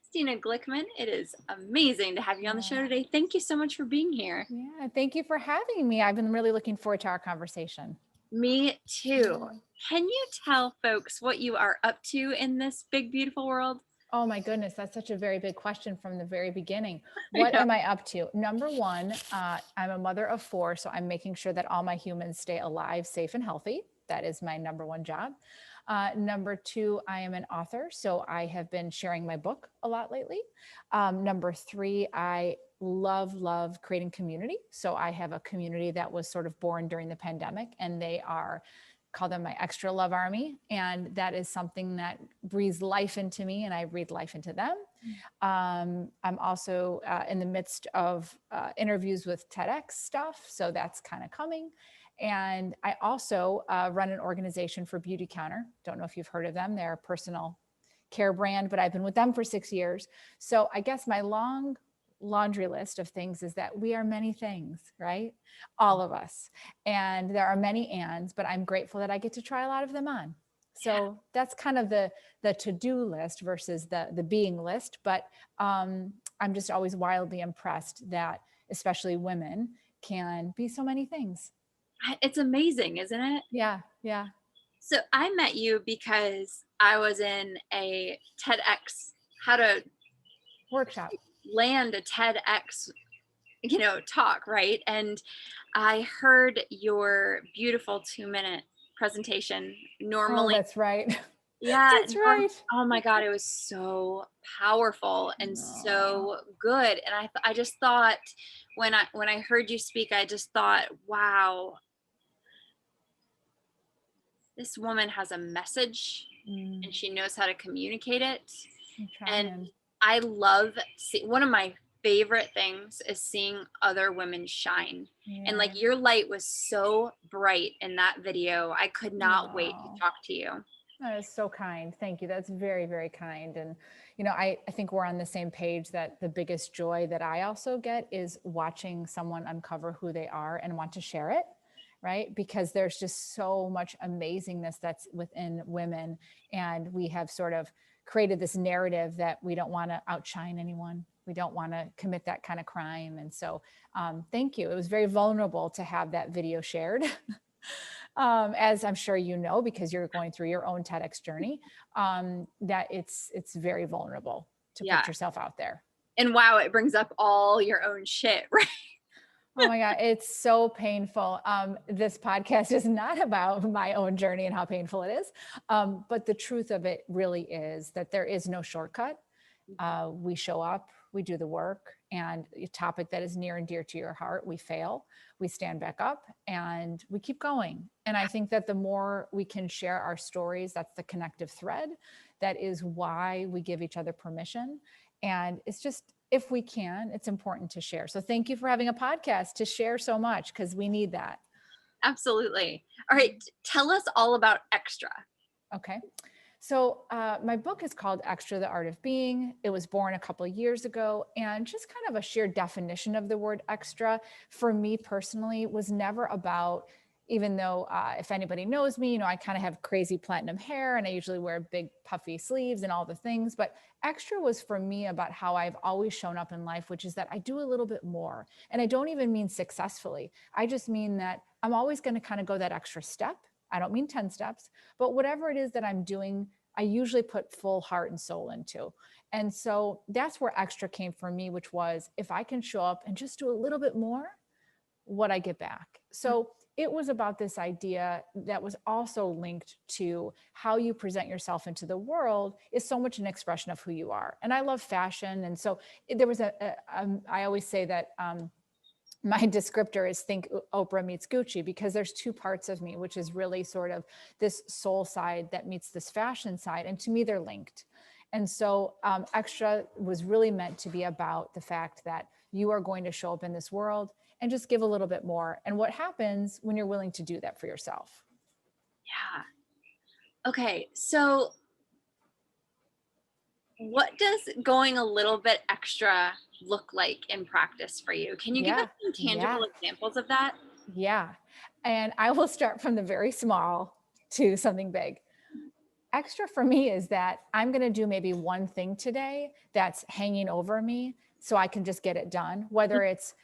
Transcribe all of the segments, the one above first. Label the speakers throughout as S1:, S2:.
S1: Christina Glickman, it is amazing to have you on the show today. Thank you so much for being here.
S2: Yeah, thank you for having me. I've been really looking forward to our conversation.
S1: Me too. Can you tell folks what you are up to in this big, beautiful world?
S2: Oh my goodness, that's such a very big question from the very beginning.
S1: I
S2: What
S1: know.
S2: am I up to? Number one, I'm a mother of four, so I'm making sure that all my humans stay alive, safe, and healthy. That is my number one job. Number two, I am an author, so I have been sharing my book a lot lately. Number three, I love creating community. So I have a community that was sort of born during the pandemic, and they are call them my extra love army. And that is something that breathes life into me and I breathe life into them. I'm also in the midst of interviews with Tedx stuff. So that's kind of coming. And I also run an organization for Beauty Counter. Don't know if you've heard of them. They're a personal care brand, but I've been with them for 6 years. So I guess my long laundry list of things is that we are many things, right? All of us. And there are many ands, but I'm grateful that I get to try a lot of them on. So that's kind of the to-do list versus the being list. But I'm just always wildly impressed that especially women can be so many things.
S1: It's amazing, isn't it?
S2: Yeah, yeah.
S1: So I met you because I was in a TEDx, how to
S2: Workshop.
S1: land a TEDx, talk, right? And I heard your beautiful 2-minute presentation.
S2: Oh,
S1: Normally,
S2: that's right.
S1: yeah,
S2: That's right.
S1: oh my God, it was so powerful and
S2: Oh,
S1: so good. And I just thought when I heard you speak, I just thought, wow, this woman has a message and she knows how to communicate it.
S2: I'm
S1: And
S2: trying.
S1: I love one of my favorite things is seeing other women shine. And
S2: Yeah.
S1: like your light was so bright in that video. I could not wait to
S2: Wow.
S1: talk to you.
S2: That is so kind. Thank you. That's very, very kind. And, I think we're on the same page that the biggest joy that I also get is watching someone uncover who they are and want to share it, right? Because there's just so much amazingness that's within women. And we have sort of created this narrative that we don't want to outshine anyone. We don't want to commit that kind of crime. And so thank you. It was very vulnerable to have that video shared. As I'm sure you know, because you're going through your own TEDx journey, that it's very vulnerable to
S1: Yeah.
S2: put yourself out there.
S1: And wow, it brings up all your own shit, right?
S2: Oh my God, it's so painful. This podcast is not about my own journey and how painful it is. But the truth of it really is that there is no shortcut. We show up, we do the work, and a topic that is near and dear to your heart, we fail, we stand back up, and we keep going. And I think that the more we can share our stories, that's the connective thread. That is why we give each other permission. And it's just, if we can, it's important to share. So thank you for having a podcast to share so much, because we need that.
S1: Absolutely. All right. Tell us all about Xtra.
S2: Okay. So my book is called Xtra, the Art of Being. It was born a couple of years ago, and just kind of a sheer definition of the word extra for me personally was never about, even though if anybody knows me, I kind of have crazy platinum hair and I usually wear big puffy sleeves and all the things, but extra was for me about how I've always shown up in life, which is that I do a little bit more. And I don't even mean successfully. I just mean that I'm always going to kind of go that extra step. I don't mean 10 steps, but whatever it is that I'm doing, I usually put full heart and soul into. And so that's where Xtra came for me, which was if I can show up and just do a little bit more, what I get back. So it was about this idea that was also linked to how you present yourself into the world is so much an expression of who you are. And I love fashion. And so there was I always say that my descriptor is think Oprah meets Gucci, because there's two parts of me, which is really sort of this soul side that meets this fashion side. And to me, they're linked. And so Xtra was really meant to be about the fact that you are going to show up in this world and just give a little bit more. And what happens when you're willing to do that for yourself.
S1: Yeah. Okay. So what does going a little bit extra look like in practice for you? Can you give us some tangible examples of that?
S2: Yeah. And I will start from the very small to something big. Extra for me is that I'm going to do maybe one thing today that's hanging over me so I can just get it done, whether it's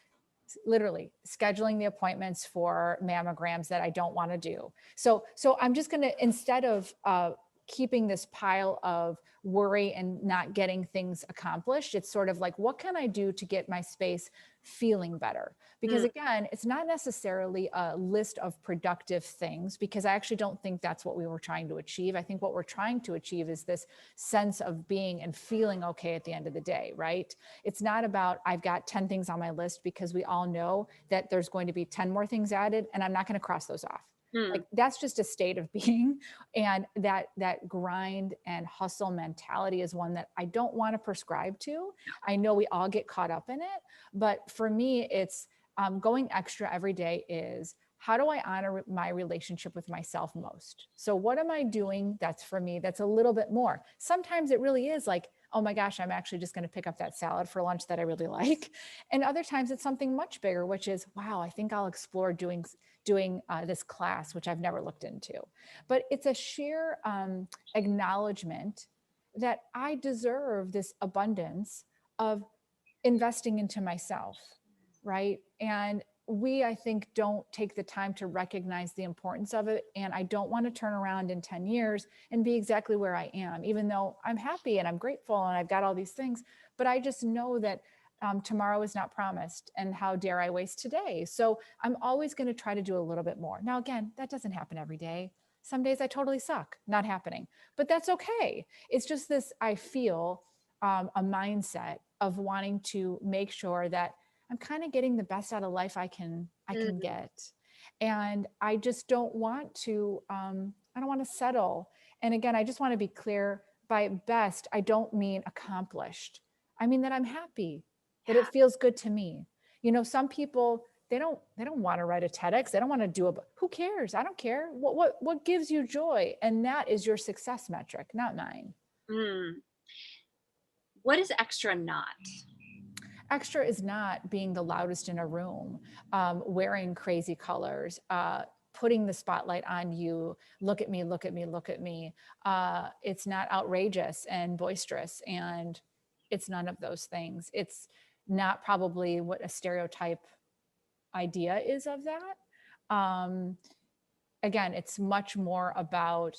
S2: literally scheduling the appointments for mammograms that I don't want to do. So I'm just going to, instead of keeping this pile of worry and not getting things accomplished, it's sort of like, what can I do to get my space feeling better? Because again, it's not necessarily a list of productive things, because I actually don't think that's what we were trying to achieve. I think what we're trying to achieve is this sense of being and feeling okay at the end of the day, right? It's not about, I've got 10 things on my list, because we all know that there's going to be 10 more things added and I'm not going to cross those off. Like, that's just a state of being. And that grind and hustle mentality is one that I don't want to prescribe to. I know we all get caught up in it, but for me, it's going extra every day is, how do I honor my relationship with myself most? So what am I doing that's for me, that's a little bit more? Sometimes it really is like, oh my gosh, I'm actually just going to pick up that salad for lunch that I really like. And other times it's something much bigger, which is, wow, I think I'll explore doing this class, which I've never looked into. But it's a sheer acknowledgement that I deserve this abundance of investing into myself, right? And we, I think, don't take the time to recognize the importance of it. And I don't want to turn around in 10 years and be exactly where I am, even though I'm happy and I'm grateful and I've got all these things. But I just know that tomorrow is not promised, and how dare I waste today? So I'm always going to try to do a little bit more. Now, again, that doesn't happen every day. Some days I totally suck, not happening, but that's okay. It's just this, I feel a mindset of wanting to make sure that I'm kind of getting the best out of life I can get. And I just don't want to, I don't want to settle. And again, I just want to be clear, by best, I don't mean accomplished. I mean that I'm happy, that it feels good to me. You know, some people, they don't want to write a Tedx. They don't want to do a, who cares? I don't care. What gives you joy? And that is your success metric, not mine.
S1: What is extra not?
S2: Extra is not being the loudest in a room, wearing crazy colors, putting the spotlight on you. Look at me, look at me, look at me. It's not outrageous and boisterous, and it's none of those things. It's not probably what a stereotype idea is of that. Again, it's much more about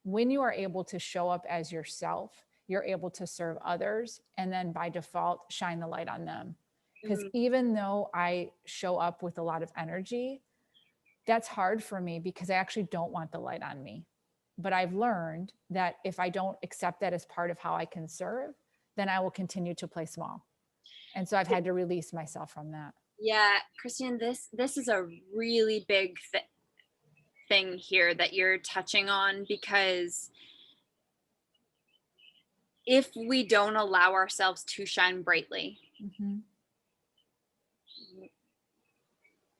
S2: when you are able to show up as yourself, you're able to serve others, and then by default, shine the light on them. Because even though I show up with a lot of energy, that's hard for me because I actually don't want the light on me. But I've learned that if I don't accept that as part of how I can serve, then I will continue to play small. And so I've had to release myself from that.
S1: Yeah, Christine, this is a really big thing here that you're touching on, because if we don't allow ourselves to shine brightly,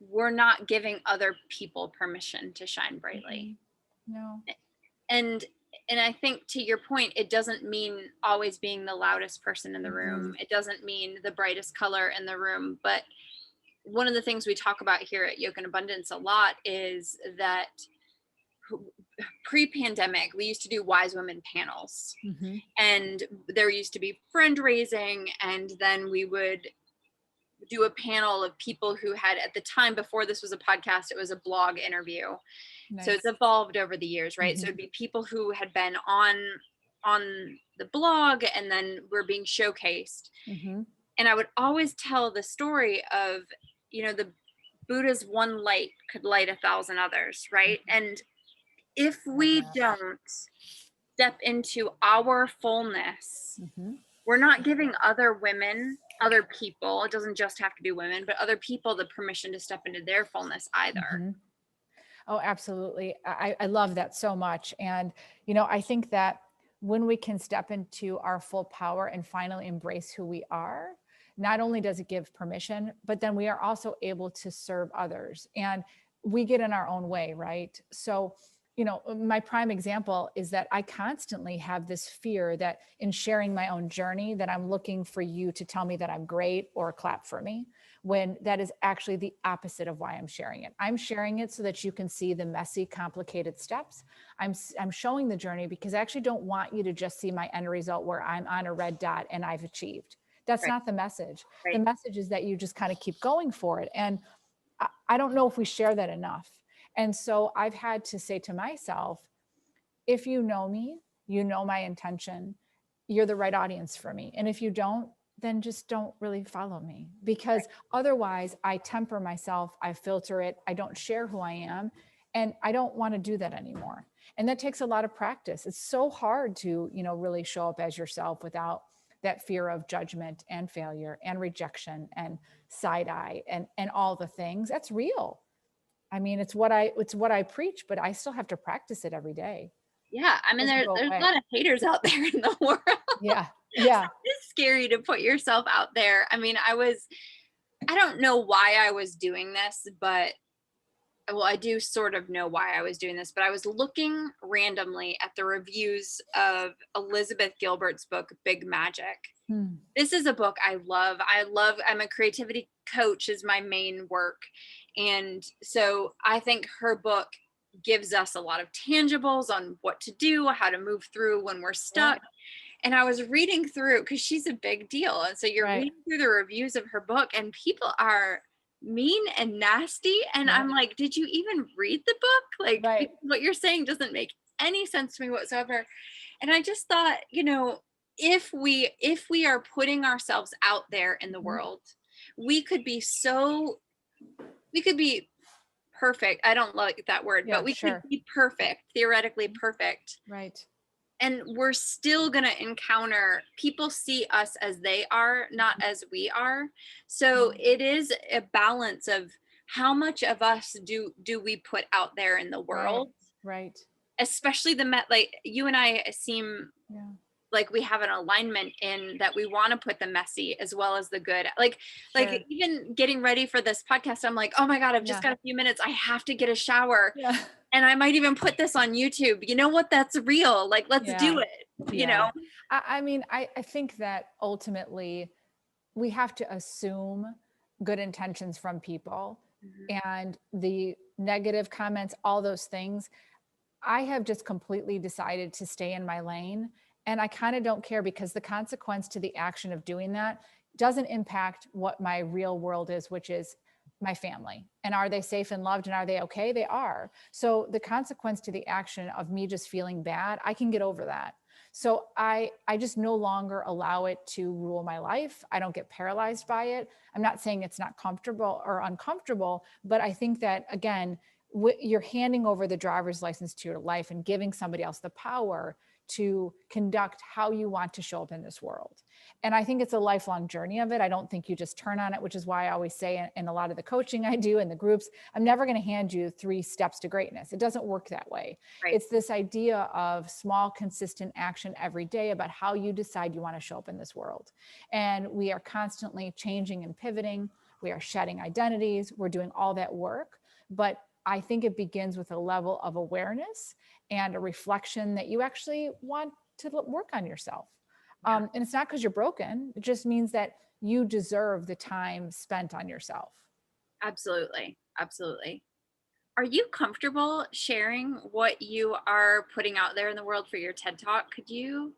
S1: we're not giving other people permission to shine brightly.
S2: No.
S1: And I think, to your point, it doesn't mean always being the loudest person in the room. It doesn't mean the brightest color in the room. But one of the things we talk about here at Yoke and Abundance a lot is that pre-pandemic, we used to do wise women panels, and there used to be friend raising, and then we would do a panel of people who had, at the time before this was a podcast, it was a blog interview. Nice. So it's evolved over the years, right? So it'd be people who had been on the blog and then were being showcased. And I would always tell the story of, you know, the Buddha's one light could light 1,000 others, right? And if we don't step into our fullness, we're not giving other women, other people, it doesn't just have to be women, but other people the permission to step into their fullness either.
S2: Oh, absolutely. I love that so much. And, you know, I think that when we can step into our full power and finally embrace who we are, not only does it give permission, but then we are also able to serve others, and we get in our own way, right? So you know, my prime example is that I constantly have this fear that in sharing my own journey, that I'm looking for you to tell me that I'm great or clap for me, when that is actually the opposite of why I'm sharing it. I'm sharing it so that you can see the messy, complicated steps. I'm showing the journey because I actually don't want you to just see my end result where I'm on a red dot and I've achieved. That's
S1: Right.
S2: not the message.
S1: Right.
S2: The message is that you just kind of keep going for it. And I don't know if we share that enough. And so I've had to say to myself, if you know me, you know my intention, you're the right audience for me. And if you don't, then just don't really follow me, because otherwise I temper myself, I filter it, I don't share who I am, and I don't want to do that anymore. And that takes a lot of practice. It's so hard to, you know, really show up as yourself without that fear of judgment and failure and rejection and side eye and all the things. That's real. I mean, it's what I preach, but I still have to practice it every day.
S1: Yeah. I mean, there's a lot of haters out there in the world.
S2: Yeah. Yeah.
S1: It's scary to put yourself out there. I mean, I don't know why I was doing this, but well, I do sort of know why I was doing this, but I was looking randomly at the reviews of Elizabeth Gilbert's book, Big Magic. This is a book I love. I'm a creativity coach is my main work. And so I think her book gives us a lot of tangibles on what to do, how to move through when we're stuck. Yeah. And I was reading through, because she's a big deal. And so you're reading through the reviews of her book and people are mean and nasty. And I'm like, did you even read the book? Like what you're saying doesn't make any sense to me whatsoever. And I just thought, you know, if we are putting ourselves out there in the world, we could be perfect. I don't like that word, but we could be perfect, theoretically perfect.
S2: Right.
S1: And we're still going to encounter people see us as they are, not as we are. So it is a balance of how much of us do we put out there in the world.
S2: Right.
S1: Especially like you and I seem like we have an alignment in that we want to put the messy as well as the good. Like even getting ready for this podcast, I'm like, oh my God, I've just got a few minutes. I have to get a shower. Yeah. And I might even put this on YouTube. You know what? That's real. Like, let's do it. You know?
S2: I mean, I think that ultimately we have to assume good intentions from people, and the negative comments, all those things. I have just completely decided to stay in my lane, and I kind of don't care, because the consequence to the action of doing that doesn't impact what my real world is, which is my family. And are they safe and loved, and are they okay? They are. So the consequence to the action of me just feeling bad, I can get over that. So I just no longer allow it to rule my life. I don't get paralyzed by it. I'm not saying it's not comfortable or uncomfortable, but I think that, again, you're handing over the driver's license to your life and giving somebody else the power to conduct how you want to show up in this world. And I think it's a lifelong journey of it. I don't think you just turn on it, which is why I always say in a lot of the coaching I do in the groups, I'm never going to hand you 3 steps to greatness. It doesn't work that way. Right. It's this idea of small, consistent action every day about how you decide you want to show up in this world. And we are constantly changing and pivoting. We are shedding identities. We're doing all that work. But I think it begins with a level of awareness and a reflection that you actually want to work on yourself. And it's not because you're broken. It just means that you deserve the time spent on yourself.
S1: Absolutely. Absolutely. Are you comfortable sharing what you are putting out there in the world for your TED Talk? Could you?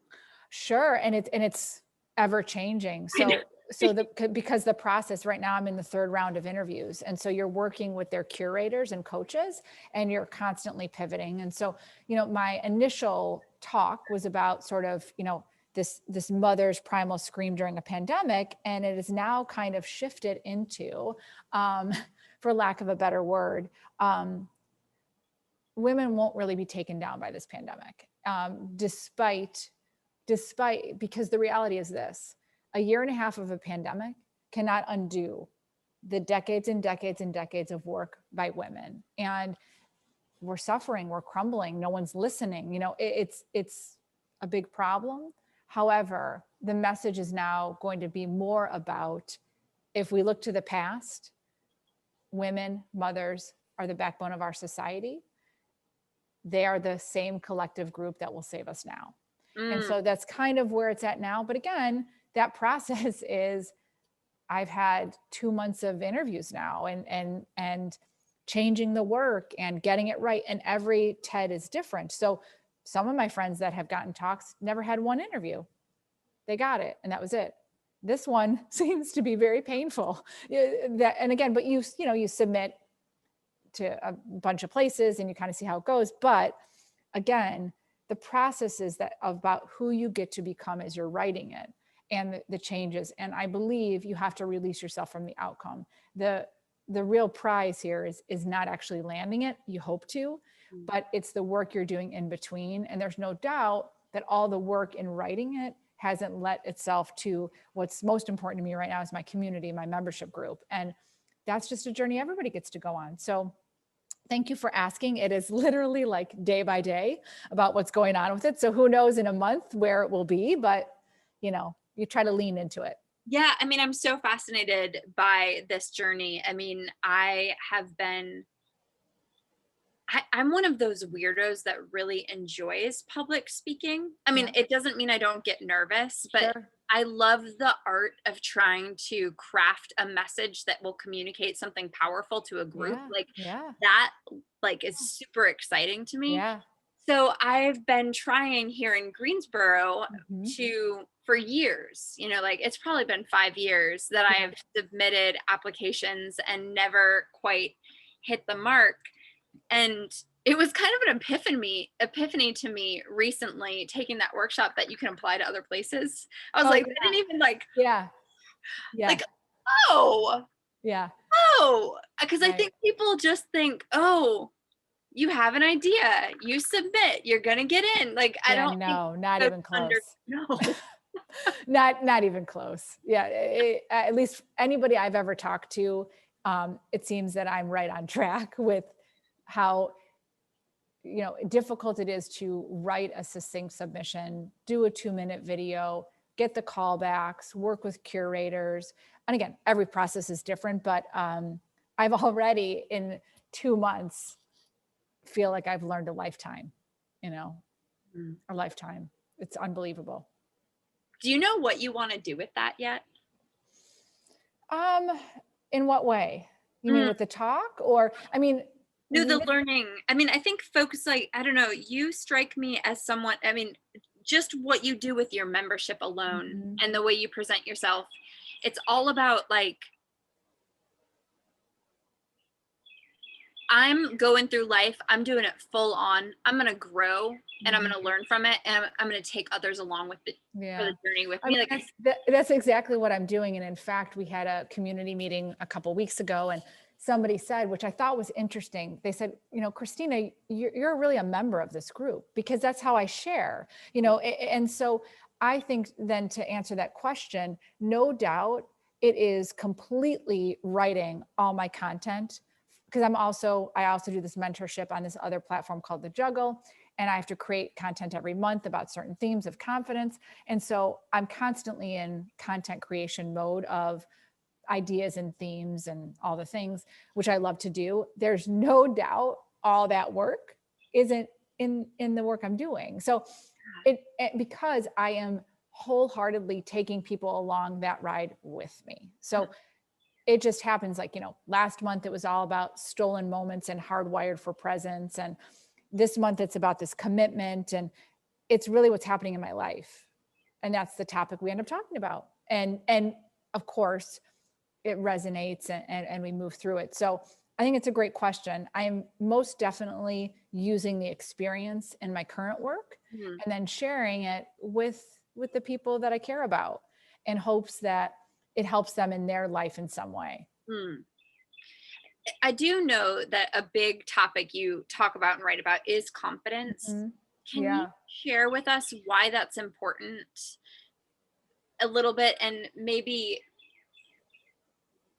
S2: Sure. And it's ever changing. Because the process right now, I'm in the 3rd round of interviews. And so you're working with their curators and coaches, and you're constantly pivoting. And so, you know, my initial talk was about sort of, you know, this mother's primal scream during a pandemic. And it is now kind of shifted into, for lack of a better word, women won't really be taken down by this pandemic, despite, because the reality is this: a year and a half of a pandemic cannot undo the decades and decades and decades of work by women. And we're suffering, we're crumbling, no one's listening. You know, it's a big problem. However, the message is now going to be more about, if we look to the past, women, mothers are the backbone of our society. they are the same collective group that will save us now. And
S1: Mm.
S2: so that's kind of where it's at now. But again, that process is, I've had 2 months of interviews now and changing the work and getting it right. And every TED is different. So some of my friends that have gotten talks never had one interview. They got it and that was it. This one seems to be very painful. And again, but you submit to a bunch of places and you kind of see how it goes. But again, the process is that about who you get to become as you're writing it and the changes. And I believe you have to release yourself from the outcome. The real prize here is not actually landing it. You hope to, but it's the work you're doing in between. And there's no doubt that all the work in writing it hasn't led itself to what's most important to me right now is my community, my membership group. And that's just a journey everybody gets to go on. So thank you for asking. It is literally like day by day about what's going on with it. So who knows in a month where it will be, but you try to lean into it.
S1: Yeah. I mean, I'm so fascinated by this journey. I mean, I'm one of those weirdos that really enjoys public speaking. I mean, It doesn't mean I don't get nervous, but
S2: Sure.
S1: I love the art of trying to craft a message that will communicate something powerful to a group. That is super exciting to me.
S2: Yeah.
S1: So I've been trying here in Greensboro
S2: Mm-hmm.
S1: for years, it's probably been 5 years that I have submitted applications and never quite hit the mark. And it was kind of an epiphany to me recently, taking that workshop that you can apply to other places. I was I didn't even
S2: yeah.
S1: Oh, because
S2: Right.
S1: I think people just think, oh, you have an idea, you submit, you're going to get in. I don't think
S2: not even close.
S1: No.
S2: not even close. Yeah. At least anybody I've ever talked to, it seems that I'm right on track with how difficult it is to write a succinct submission, do a 2-minute video, get the callbacks, work with curators. And again, every process is different, but I've already in 2 months feel like I've learned a lifetime, a lifetime. It's unbelievable.
S1: Do you know what you want to do with that yet?
S2: In what way? You mean with the talk or,
S1: No, the learning. I mean, I think folks I don't know, you strike me as someone, just what you do with your membership alone and the way you present yourself. It's all about I'm going through life. I'm doing it full on. I'm going to grow and I'm going to learn from it. And I'm going to take others along with it for the journey with me.
S2: That's exactly what I'm doing. And in fact, we had a community meeting a couple of weeks ago and somebody said, which I thought was interesting. They said, Christina, you're really a member of this group because that's how I share, and so I think then to answer that question, no doubt it is completely writing all my content because I also do this mentorship on this other platform called The Juggle. And I have to create content every month about certain themes of confidence. And so I'm constantly in content creation mode of ideas and themes and all the things, which I love to do. There's no doubt all that work isn't in the work I'm doing. So because I am wholeheartedly taking people along that ride with me. So it just happens last month, it was all about stolen moments and hardwired for presence. And this month it's about this commitment and it's really what's happening in my life. And that's the topic we end up talking about. And of course it resonates and we move through it. So I think it's a great question. I am most definitely using the experience in my current work and then sharing it with the people that I care about in hopes that it helps them in their life in some way.
S1: I do know that a big topic you talk about and write about is confidence. Can you share with us why that's important a little bit and maybe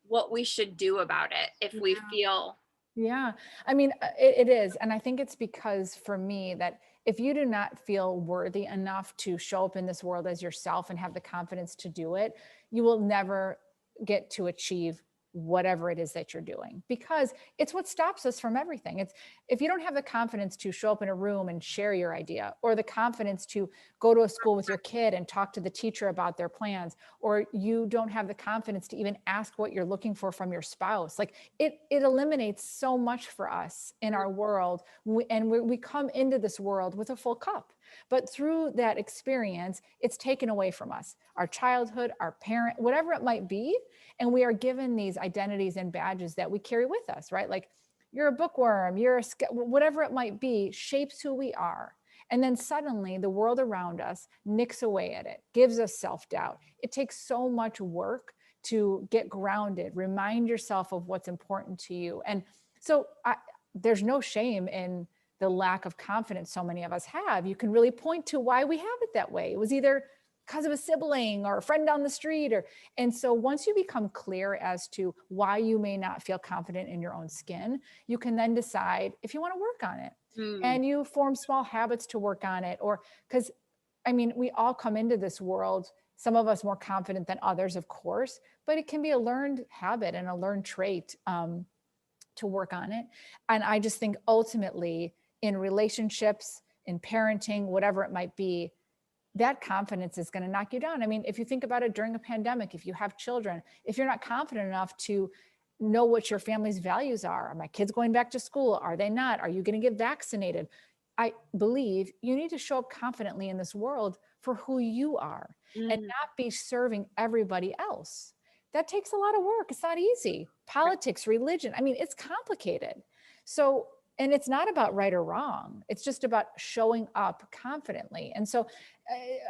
S1: what we should do about it if we feel?
S2: Yeah, it is. And I think it's because for me that if you do not feel worthy enough to show up in this world as yourself and have the confidence to do it, you will never get to achieve whatever it is that you're doing, because it's what stops us from everything. It's if you don't have the confidence to show up in a room and share your idea, or the confidence to go to a school with your kid and talk to the teacher about their plans, or you don't have the confidence to even ask what you're looking for from your spouse, like it eliminates so much for us in our world. We come into this world with a full cup, but through that experience, it's taken away from us, our childhood, our parent, whatever it might be. And we are given these identities and badges that we carry with us, right? Like you're a bookworm, whatever it might be, shapes who we are. And then suddenly the world around us nicks away at it, gives us self-doubt. It takes so much work to get grounded, remind yourself of what's important to you. And so there's no shame in the lack of confidence so many of us have. You can really point to why we have it that way. It was either because of a sibling or a friend down the street, and so once you become clear as to why you may not feel confident in your own skin, you can then decide if you want to work on it. And you form small habits to work on it, or because I mean, we all come into this world, some of us more confident than others, of course, but it can be a learned habit and a learned trait to work on it. And I just think ultimately in relationships, in parenting, whatever it might be, that confidence is going to knock you down. I mean, if you think about it during a pandemic, if you have children, if you're not confident enough to know what your family's values are my kids going back to school? Are they not? Are you going to get vaccinated? I believe you need to show up confidently in this world for who you are and not be serving everybody else. That takes a lot of work. It's not easy. Politics, religion, I mean, it's complicated. So, and it's not about right or wrong. It's just about showing up confidently. And so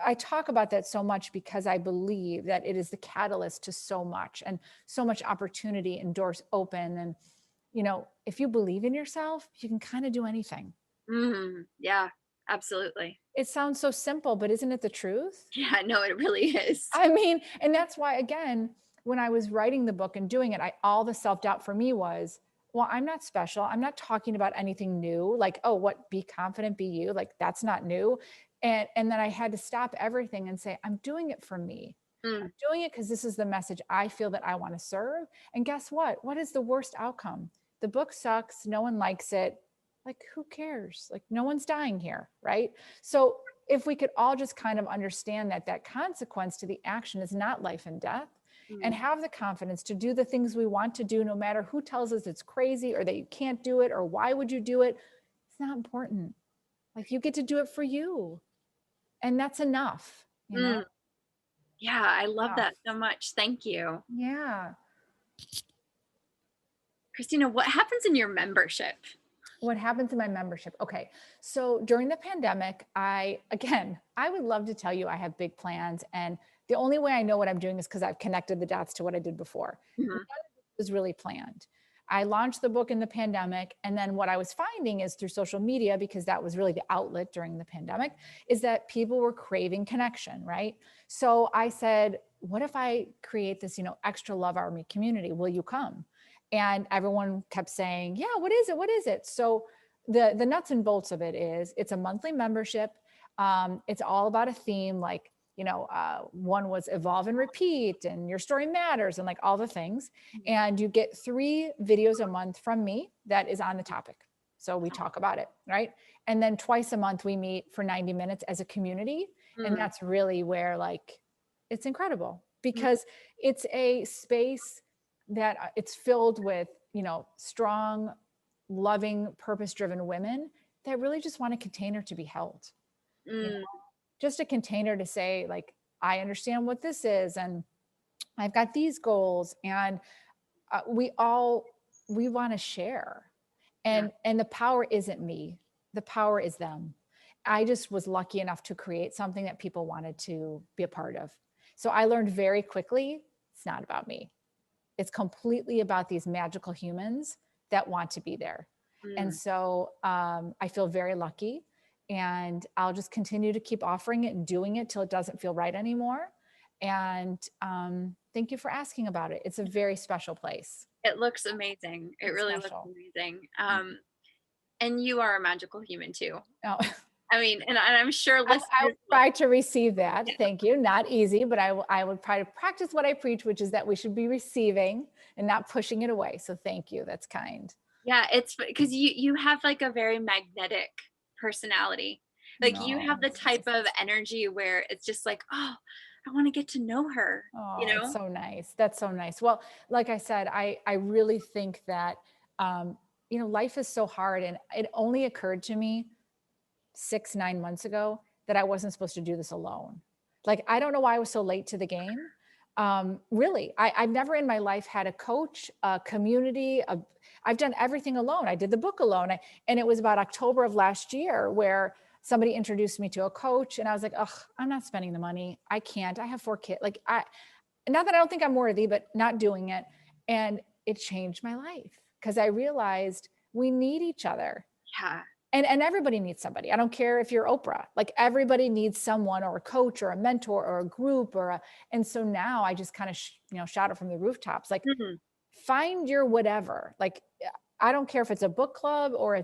S2: I talk about that so much because I believe that it is the catalyst to so much and so much opportunity and doors open. And, you know, if you believe in yourself, you can kind of do anything.
S1: Yeah, absolutely.
S2: It sounds so simple, but isn't it the truth?
S1: Yeah, no, it really is.
S2: I mean, and that's why, again, when I was writing the book and doing it, all the self-doubt for me was, well, I'm not special. I'm not talking about anything new. Like, oh, what, be confident, be you. Like, that's not new. And then I had to stop everything and say, I'm doing it for me. I'm doing it because this is the message I feel that I want to serve. And guess what? What is the worst outcome? The book sucks. No one likes it. Like, who cares? Like, no one's dying here, right? So if we could all just kind of understand that that consequence to the action is not life and death, and have the confidence to do the things we want to do, no matter who tells us it's crazy or that you can't do it or why would you do it, it's not important. Like, you get to do it for you. And that's enough, you know?
S1: Yeah, I love that so much. Thank you.
S2: Yeah.
S1: Christina, what happens in your membership?
S2: What happens in my membership? Okay. So during the pandemic, I would love to tell you I have big plans. And the only way I know what I'm doing is because I've connected the dots to what I did before. None of it was really planned. I launched the book in the pandemic. And then what I was finding is through social media, because that was really the outlet during the pandemic, is that people were craving connection, right? So I said, what if I create this, extra Love Army community? Will you come? And everyone kept saying, yeah, what is it? What is it? So the nuts and bolts of it is it's a monthly membership. It's all about a theme, like, one was evolve and repeat and your story matters and like all the things. And you get 3 videos a month from me that is on the topic. So we talk about it, right? And then twice a month we meet for 90 minutes as a community. And that's really where, like, it's incredible because it's a space that it's filled with, strong, loving, purpose-driven women that really just want a container to be held. Just a container to say, like, I understand what this is, and I've got these goals, and we want to share. And the power isn't me. The power is them. I just was lucky enough to create something that people wanted to be a part of. So I learned very quickly, it's not about me. It's completely about these magical humans that want to be there. And so I feel very lucky, and I'll just continue to keep offering it and doing it till it doesn't feel right anymore. And thank you for asking about it. It's a very special place.
S1: It looks amazing. It really looks amazing. And you are a magical human too.
S2: Oh,
S1: I mean, and I'm sure
S2: I
S1: listeners
S2: will
S1: will,
S2: try to receive that.
S1: yeah.
S2: Thank you. Not easy, but I will try to practice what I preach, which is that we should be receiving and not pushing it away. So thank you. That's kind.
S1: Yeah, it's because you have like a very magnetic personality. Like you have
S2: No,
S1: the type of energy where it's just like, oh, I want to get to know her, you
S2: oh, it's
S1: know?
S2: so nice. That's so nice. Well, like I said, I really think that life is so hard, and it only occurred to me 6, 9 months ago that I wasn't supposed to do this alone. Like, I don't know why I was so late to the game. Really, I've never in my life had a coach, a community. I've done everything alone. I did the book alone. And it was about October of last year where somebody introduced me to a coach, and I was like, ugh, I'm not spending the money. I can't. I have 4 kids. Like, not that I don't think I'm worthy, but not doing it. And it changed my life because I realized we need each other.
S1: Yeah.
S2: And everybody needs somebody. I don't care if you're Oprah, like everybody needs someone or a coach or a mentor or a group and so now I just kind of, shout it from the rooftops, like
S1: Mhm.
S2: find your whatever. Like, I don't care if it's a book club or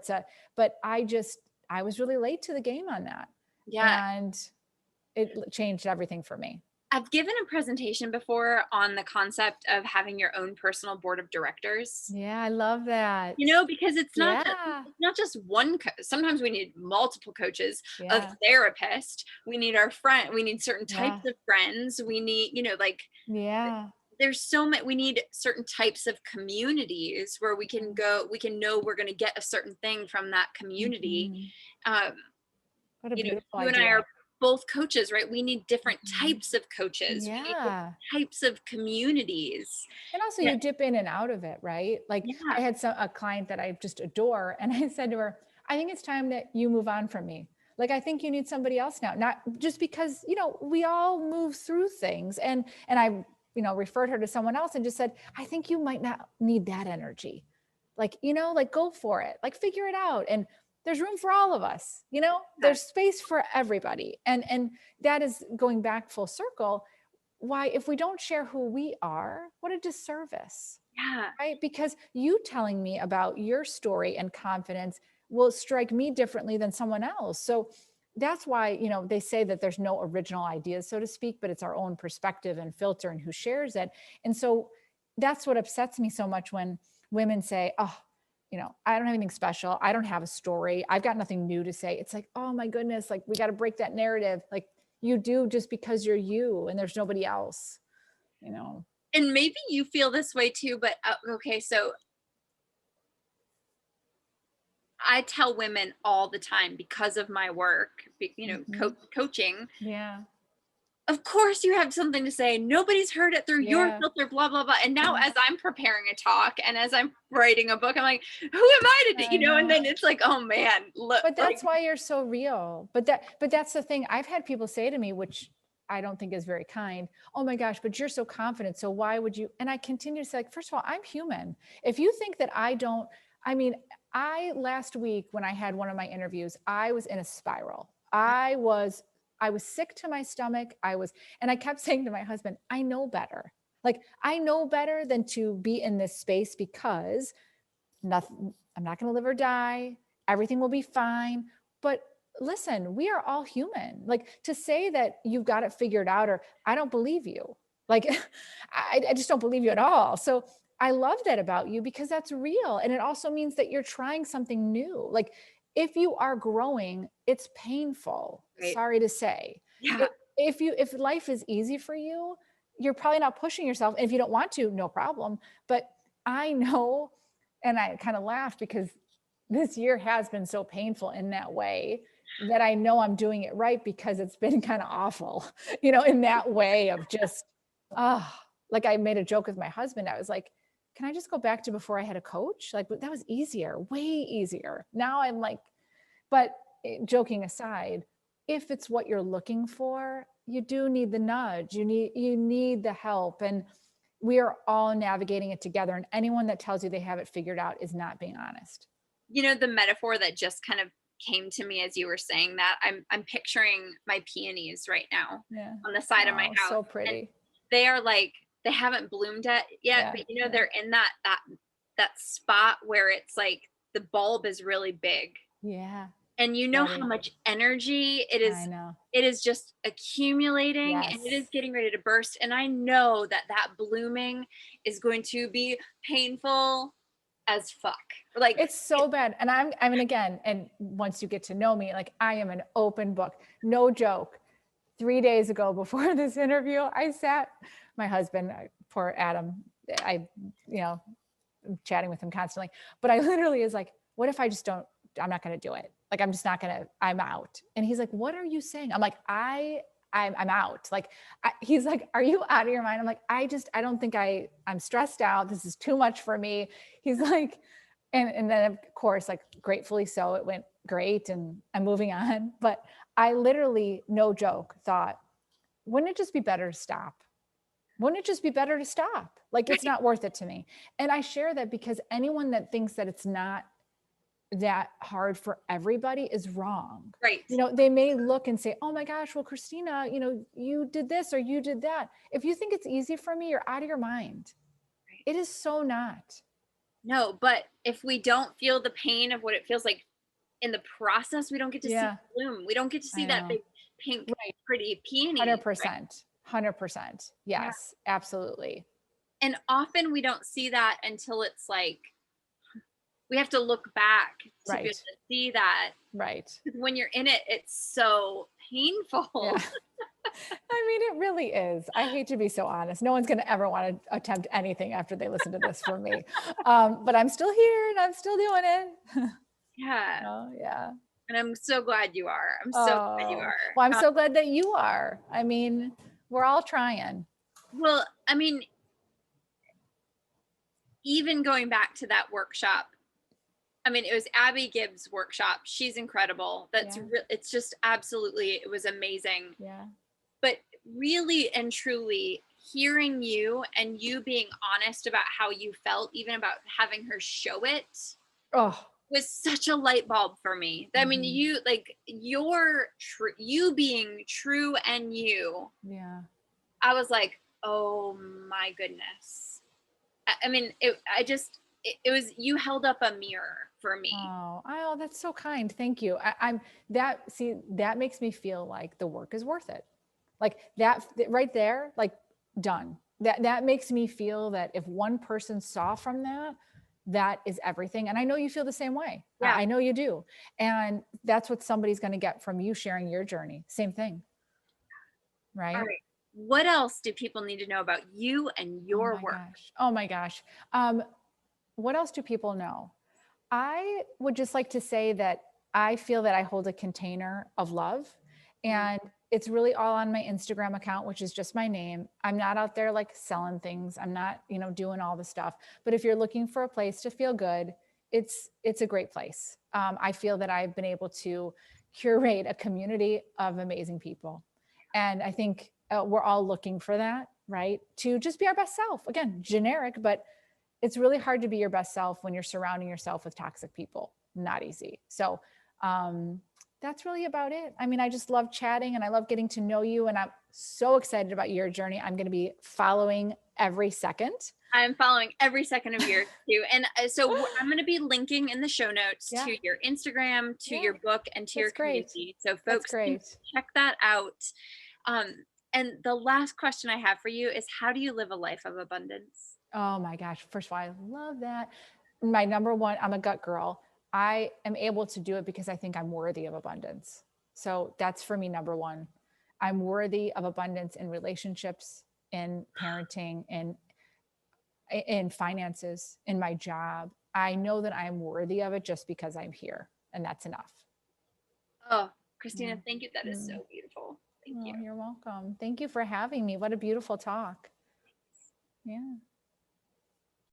S2: but I was really late to the game on that.
S1: Yeah.
S2: And it changed everything for me.
S1: I've given a presentation before on the concept of having your own personal board of directors.
S2: Yeah, I love that.
S1: Because
S2: Yeah.
S1: it's not just one sometimes we need multiple coaches, a
S2: Yeah.
S1: therapist, we need our friend, we need certain types
S2: Yeah.
S1: of friends, we need, like
S2: Yeah.
S1: there's so many, we need certain types of communities where we can know we're going to get a certain thing from that community.
S2: Mhm.
S1: um
S2: What a beautiful
S1: you and I
S2: idea.
S1: are both coaches, right? We need different
S2: Mhm.
S1: types of coaches, we need different
S2: Yeah.
S1: types of communities.
S2: And also
S1: Yeah.
S2: you dip in and out of it, right? Like
S1: Yeah.
S2: I had a client that I just adore, and I said to her, I think it's time that you move on from me. Like, I think you need somebody else now, not just because, we all move through things. And I, referred her to someone else and just said, I think you might not need that energy. Like, like go for it, like figure it out. And there's room for all of us, there's space for everybody. And that is going back full circle. Why, if we don't share who we are, what a disservice,
S1: Yeah.
S2: right? Because you telling me about your story and confidence will strike me differently than someone else. So that's why, they say that there's no original ideas, so to speak, but it's our own perspective and filter and who shares it. And so that's what upsets me so much when women say, oh, I don't have anything special. I don't have a story. I've got nothing new to say. It's like, oh my goodness, like we got to break that narrative. Like, you do just because you're you and there's nobody else, you know.
S1: And maybe you feel this way too, but okay, so I tell women all the time because of my work,
S2: Mhm.
S1: coaching.
S2: Yeah.
S1: Of course, you have something to say. Nobody's heard it through your
S2: Yeah.
S1: filter, blah blah blah. And now,
S2: Yeah.
S1: as I'm preparing a talk and as I'm writing a book, I'm like, who am I to,
S2: I
S1: And
S2: know.
S1: then it's like, oh man, look,
S2: But
S1: like,
S2: that's why you're so real. But that's the thing. I've had people say to me, which I don't think is very kind, oh my gosh, but you're so confident. So why would you? And I continue to say, like, first of all, I'm human. If you think that I don't, I mean, last week when I had one of my interviews, I was in a spiral. I was sick to my stomach. And I kept saying to my husband, I know better. Like, I know better than to be in this space because nothing, I'm not going to live or die. Everything will be fine. But listen, we are all human. Like, to say that you've got it figured out, or I don't believe you. Like, I just don't believe you at all. So I love that about you because that's real. And it also means that you're trying something new. Like, if you are growing, it's painful.
S1: right?
S2: Sorry to say.
S1: Yeah.
S2: If life is easy for you, you're probably not pushing yourself. And if you don't want to, no problem. But I know, and I kind of laughed because this year has been so painful in that way that I know I'm doing it right because it's been kind of awful, in that way of just, oh, like I made a joke with my husband. I was like, can I just go back to before I had a coach? Like, that was easier, way easier. Now I'm like, but joking aside, if it's what you're looking for, you do need the nudge. You need the help. And we are all navigating it together. And anyone that tells you they have it figured out is not being honest.
S1: The metaphor that just kind of came to me as you were saying that, I'm picturing my peonies right now
S2: Yeah.
S1: on the side of my
S2: Oh,
S1: house.
S2: so
S1: And
S2: pretty.
S1: they are like, they haven't bloomed yet,
S2: Yeah.
S1: but
S2: Yeah.
S1: they're in that spot where it's like the bulb is really big.
S2: Yeah.
S1: And you know how
S2: ready.
S1: much energy
S2: I know.
S1: it is just accumulating and it is
S2: Yes.
S1: getting ready to burst. And I know that that blooming is going to be painful as fuck. Like,
S2: It's so bad. And I mean, again, and once you get to know me, like I am an open book, no joke. 3 days ago before this interview, I sat, my husband, poor Adam, I, you know, I'm chatting with him constantly, but I literally is like, what if I just don't, I'm not going to do it. Like, I'm just not going to, I'm out. And he's like, what are you saying? I'm like, I'm out. Like, he's like, are you out of your mind? I'm like, I don't think I'm stressed out. This is too much for me. He's like, and then of course, like gratefully so, it went great and I'm moving on. But I literally, no joke, thought, wouldn't it just be better to stop? Wouldn't it just be better to stop? Like, it's not worth it to me. And I share that because anyone that thinks that it's not that hard for everybody is wrong.
S1: right.
S2: You know, they may look and say, oh my gosh, well, Christina, you know, you did this or you did that. If you think it's easy for me, you're out of your mind. It is so not.
S1: No, but if we don't feel the pain of what it feels like in the process, we don't get to see
S2: Yeah,
S1: the bloom. We don't get to see
S2: I
S1: that
S2: know.
S1: big pink,
S2: Right.
S1: pretty peony. Right?
S2: 100%. 100%.
S1: Yeah.
S2: Yes, absolutely.
S1: And often we don't see that until it's like we have to look back to be able
S2: Right.
S1: to see that.
S2: Right.
S1: When you're in it, it's so
S2: Yeah.
S1: painful.
S2: I mean, it really is. I hate to be so honest. No one's going to ever want to attempt anything after they listen to this from me. But I'm still here and I'm still doing it.
S1: Yeah.
S2: Oh, yeah.
S1: And I'm so glad you are. I'm so glad you
S2: Oh,
S1: are.
S2: well, I'm so glad that you are. I mean, we're all trying.
S1: Well, I mean, even going back to that workshop, I mean, it was Abby Gibbs' workshop. She's incredible.
S2: Yeah.
S1: It's just absolutely, it was amazing.
S2: Yeah.
S1: But really and truly, hearing you and you being honest about how you felt, even about having her show it,
S2: Oh,
S1: was such a light bulb for me. I mean,
S2: mhm.
S1: you like you being true and you.
S2: Yeah.
S1: I was like, oh my goodness. I mean, it was, you held up a mirror for me.
S2: Oh, that's so kind. Thank you. That makes me feel like the work is worth it. Like that right there, like done. That makes me feel that if one person saw from that, that is everything. And I know you feel the same way.
S1: Yeah.
S2: I know you do. And that's what somebody's going to get from you sharing your journey. Same thing.
S1: All
S2: Right.
S1: right. What else do people need to know about you and
S2: Oh
S1: your
S2: my
S1: work?
S2: gosh. Oh my gosh. What else do people know? I would just like to say that I feel that I hold a container of love,
S1: Mhm.
S2: and it's really all on my Instagram account, which is just my name. I'm not out there like selling things. I'm not, doing all the stuff. But if you're looking for a place to feel good, it's a great place. I feel that I've been able to curate a community of amazing people, and I think we're all looking for that, right? To just be our best self. Again, generic, but it's really hard to be your best self when you're surrounding yourself with toxic people. Not easy. So that's really about it. I mean, I just love chatting and I love getting to know you. And I'm so excited about your journey. I'm going to be following every second.
S1: I'm following every second of yours too. And so I'm going to be linking in the show notes
S2: Yeah.
S1: to your Instagram, to
S2: Yeah.
S1: your book, and to your
S2: That's great.
S1: community. So
S2: That's
S1: folks can
S2: great.
S1: check that out. And the last question I have for you is, how do you live a life of abundance?
S2: Oh my gosh. First of all, I love that. My number one, I'm a gut girl. I am able to do it because I think I'm worthy of abundance. So that's for me, number one. I'm worthy of abundance in relationships, in parenting, in finances, in my job. I know that I'm worthy of it just because I'm here, and that's enough.
S1: Oh,
S2: Yeah.
S1: Christina, thank you. That is
S2: Mm.
S1: so beautiful. Thank you.
S2: Oh, you're welcome. Thank you for having me. What a beautiful talk. Yeah.